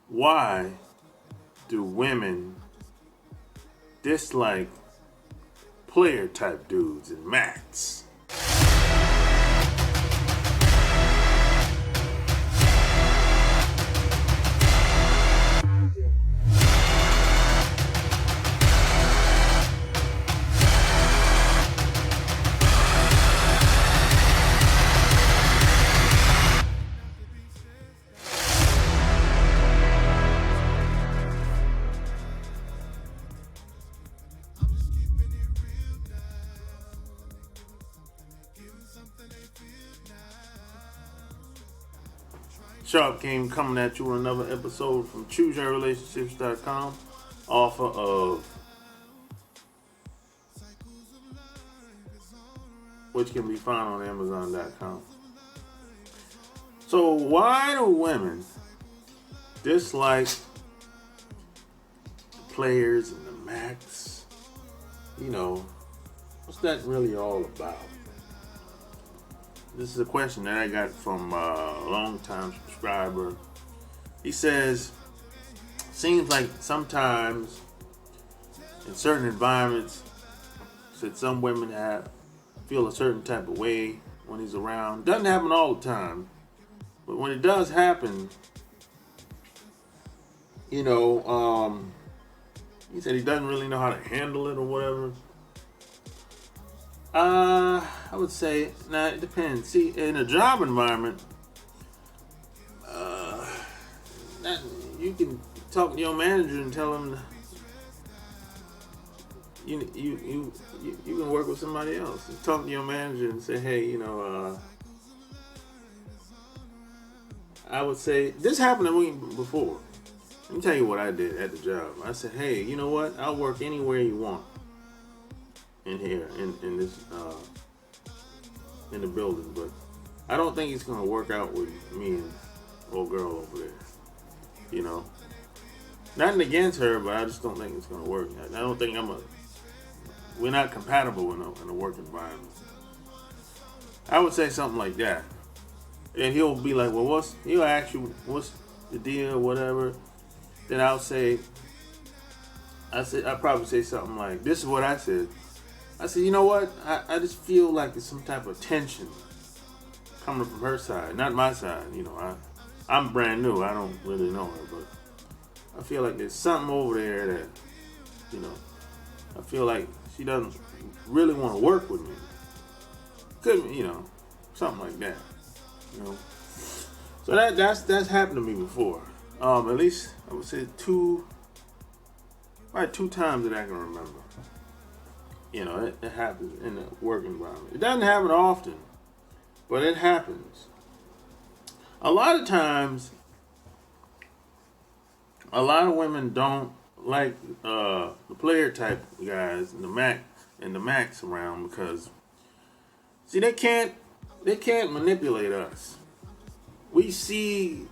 Why do women dislike player type dudes in Macks? Sharp Game coming at you with another episode from ChooseYourRelationships.com, author of which can be found on Amazon.com. So why do women dislike the players and the Macks? What's that really all about? This is a question that I got from a long-time subscriber. He says, seems like sometimes in certain environments, said some women feel a certain type of way when he's around. Doesn't happen all the time, but when it does happen, he said he doesn't really know how to handle it or whatever. I would say, it depends. See, in a job environment, you can talk to your manager and tell him you can work with somebody else. You talk to your manager and say, hey, I would say this happened to me before. Let me tell you what I did at the job. I said, hey, you know what? I'll work anywhere you want. In here, in this, in the building, but I don't think it's gonna work out with me and old girl over there. Nothing against her, but I just don't think it's gonna work. I don't think we're not compatible in a work environment. I would say something like that, and he'll be like, well, he'll ask you what's the deal, whatever. Then I'll probably say something like, this is what I said. I said, you know what? I just feel like there's some type of tension coming from her side, not my side. I'm brand new. I don't really know her, but I feel like there's something over there that, I feel like she doesn't really want to work with me. Could, something like that. So that's happened to me before. At least I would say two times that I can remember. It happens in the work environment. It doesn't happen often, but it happens. A lot of times, a lot of women don't like the player type guys and the Macks around because, see, they can't manipulate us. We see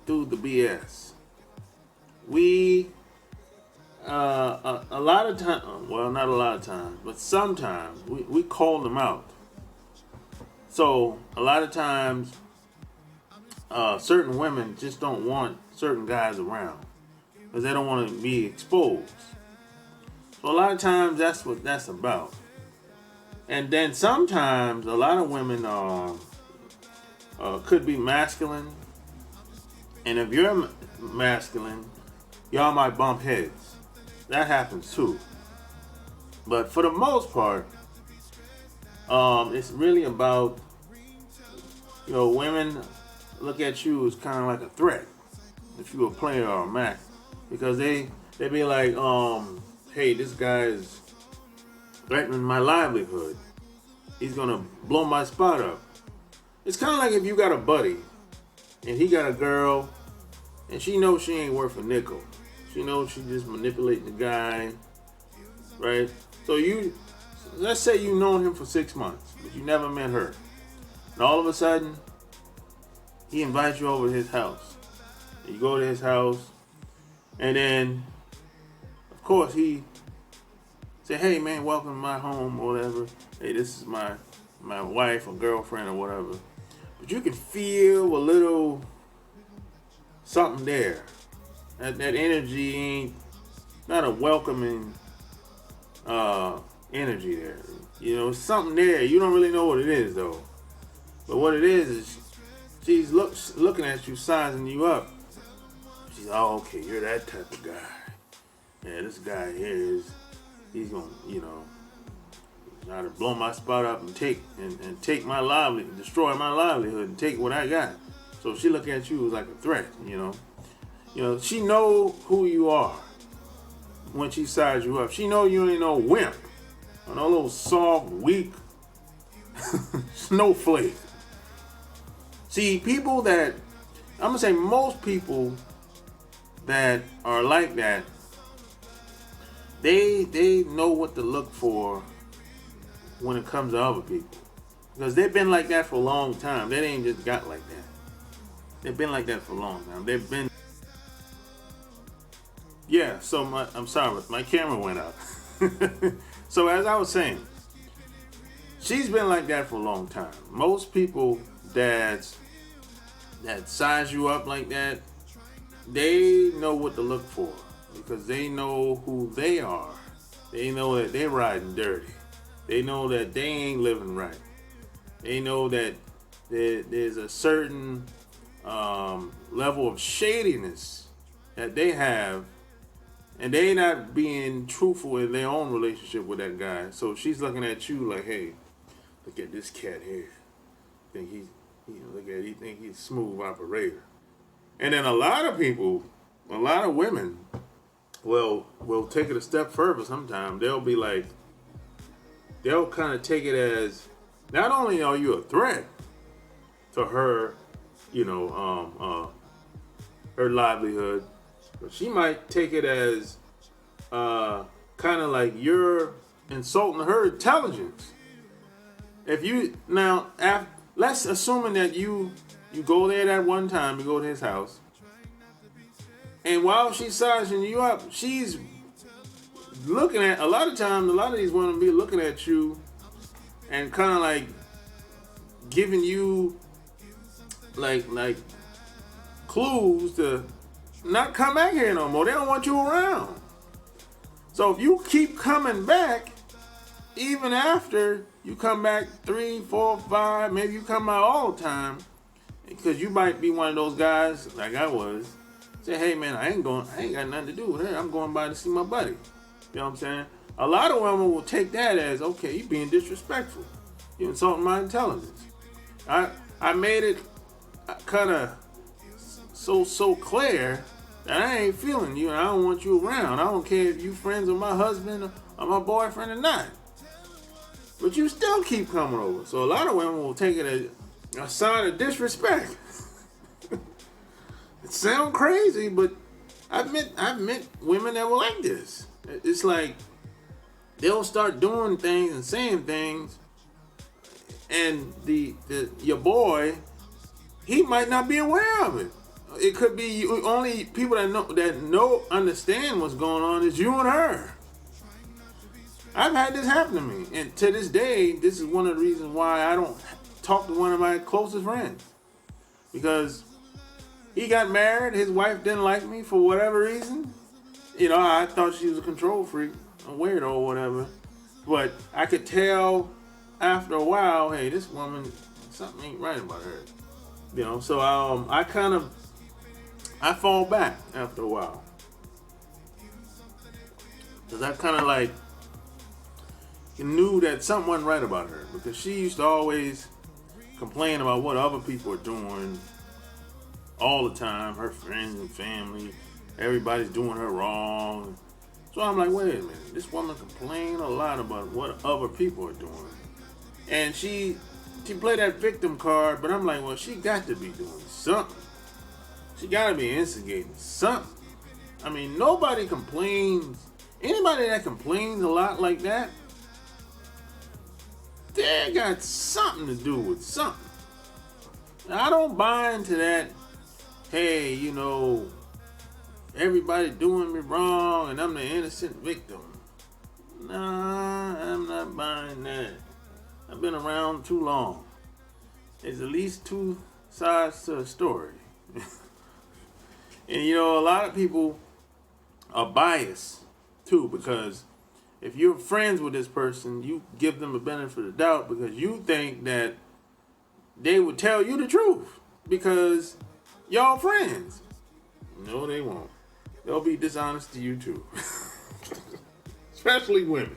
through the BS. A lot of times, well, not a lot of times, but sometimes we call them out. So a lot of times, certain women just don't want certain guys around because they don't want to be exposed. So a lot of times that's what that's about. And then sometimes a lot of women could be masculine, and if you're masculine, y'all might bump heads. That happens too. But for the most part, it's really about, women look at you as kind of like a threat if you're a player or a Mac, because they be like, hey, this guy is threatening my livelihood. He's gonna blow my spot up. It's kind of like if you got a buddy and he got a girl and she knows she ain't worth a nickel. She knows she's just manipulating the guy, right? So let's say you've known him for 6 months, but you never met her. And all of a sudden, he invites you over to his house. And you go to his house, and then, of course, he say, hey man, welcome to my home or whatever. Hey, this is my wife or girlfriend or whatever. But you can feel a little something there. That energy ain't not a welcoming energy there. You know, something there. You don't really know what it is though. But what it is she's looking at you, sizing you up. She's oh okay, you're that type of guy. Yeah, this guy here he's gonna, you know, try to blow my spot up and take my livelihood, destroy my livelihood and take what I got. So she look at you as like a threat, you know. You know, she know who you are when she size you up. She know you ain't no wimp. No little soft, weak snowflake. See, people that, I'm gonna say most people that are like that, they know what to look for when it comes to other people. Because they've been like that for a long time. They ain't just got like that. They've been like that for a long time. They've been. Yeah, so I'm sorry, my camera went out. So as I was saying, she's been like that for a long time. Most people that size you up like that, they know what to look for because they know who they are. They know that they're riding dirty. They know that they ain't living right. They know that there's a certain level of shadiness that they have, and they not being truthful in their own relationship with that guy. So she's looking at you like, hey, look at this cat here. Think he think he's a smooth operator. And then a lot of people, a lot of women, will take it a step further. Sometimes they'll be like, they'll kind of take it as, not only are you a threat to her, you know, her livelihood, but she might take it as kind of like you're insulting her intelligence. If you now, let's assuming that you go there that one time, you go to his house, and while she's sizing you up, she's looking at, a lot of times, a lot of these women be looking at you and kind of like giving you like clues to not come back here no more. They don't want you around. So if you keep coming back, even after you come back 3, 4, 5, maybe you come out all the time, because you might be one of those guys like I was. Say, hey man, I ain't got nothing to do with her. I'm going by to see my buddy. You know what I'm saying? A lot of women will take that as, okay, you being disrespectful. You insulting my intelligence. I made it kind of so clear that I ain't feeling you and I don't want you around. I don't care if you friends with my husband or my boyfriend or not. But you still keep coming over. So a lot of women will take it as a sign of disrespect. It sounds crazy, but I've met women that were like this. It's like they'll start doing things and saying things, and your boy, he might not be aware of it. It could be only people that know understand what's going on is you and her. I've had this happen to me, and to this day, this is one of the reasons why I don't talk to one of my closest friends, because he got married. His wife didn't like me for whatever reason. You know, I thought she was a control freak, a weirdo or whatever. But I could tell after a while, hey, this woman, something ain't right about her. You know, so I fall back after a while. Because I kind of like knew that something wasn't right about her. Because she used to always complain about what other people are doing all the time. Her friends and family, everybody's doing her wrong. So I'm like, wait a minute, this woman complained a lot about what other people are doing. And she played that victim card, but I'm like, well, she got to be doing something. She got to be instigating something. I mean, nobody complains. Anybody that complains a lot like that, they got something to do with something. Now, I don't buy into that, hey, you know, everybody doing me wrong and I'm the innocent victim. Nah, I'm not buying that. I've been around too long. There's at least two sides to a story. And you know, a lot of people are biased too, because if you're friends with this person, you give them a benefit of the doubt because you think that they would tell you the truth because y'all friends. No, they won't. They'll be dishonest to you too. Especially women.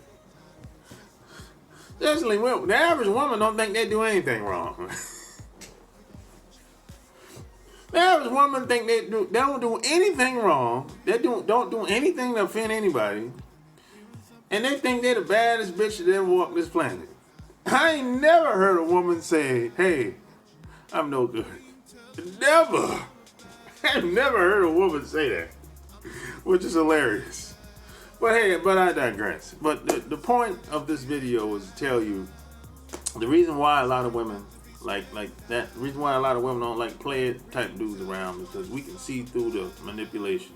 Especially women. The average woman don't think they do anything wrong. The average woman think they don't do anything wrong. They don't do anything to offend anybody. And they think they're the baddest bitch that ever walked this planet. I ain't never heard a woman say, hey, I'm no good. Never. I've never heard a woman say that. Which is hilarious. But hey, I digress. But the point of this video is to tell you the reason why a lot of women like that, the reason why a lot of women don't like player type dudes around, because we can see through the manipulation.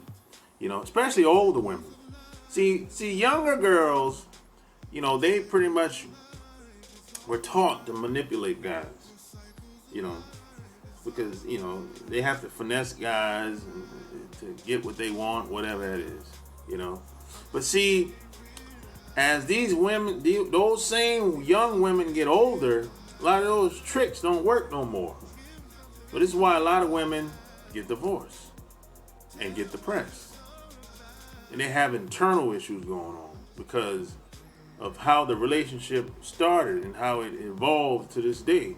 You know, especially older women. See, younger girls, you know, they pretty much were taught to manipulate guys. You know, because, you know, they have to finesse guys to get what they want, whatever that is, you know. But see, as these women, those same young women get older, a lot of those tricks don't work no more. So this is why a lot of women get divorced and get depressed. And they have internal issues going on because of how the relationship started and how it evolved to this day.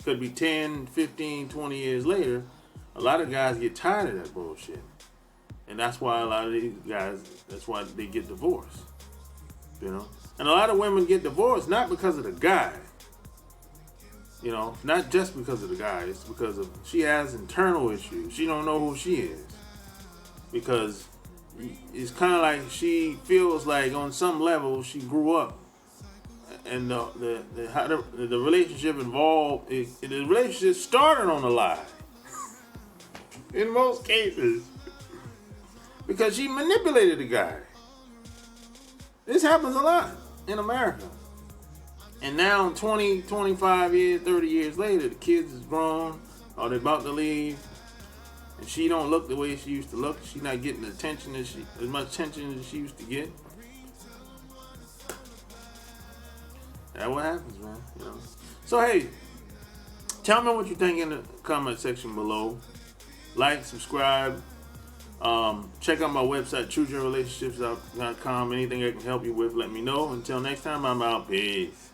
Could be 10, 15, 20 years later, a lot of guys get tired of that bullshit. And that's why a lot of these guys, that's why they get divorced. You know? And a lot of women get divorced not because of the guy. You know, not just because of the guy. It's because of she has internal issues. She don't know who she is. Because it's kind of like she feels like on some level she grew up. And the relationship involved, the relationship started on a lie. In most cases. Because she manipulated the guy. This happens a lot in America. And now 20, 25 years, 30 years later, the kids is grown, or they're about to leave, and she don't look the way she used to look. She's not getting the attention as much attention as she used to get. That's what happens, man. You know. So hey, tell me what you think in the comment section below. Like, subscribe. Check out my website, chooseyourrelationships.com. Anything I can help you with, let me know. Until next time, I'm out. Peace.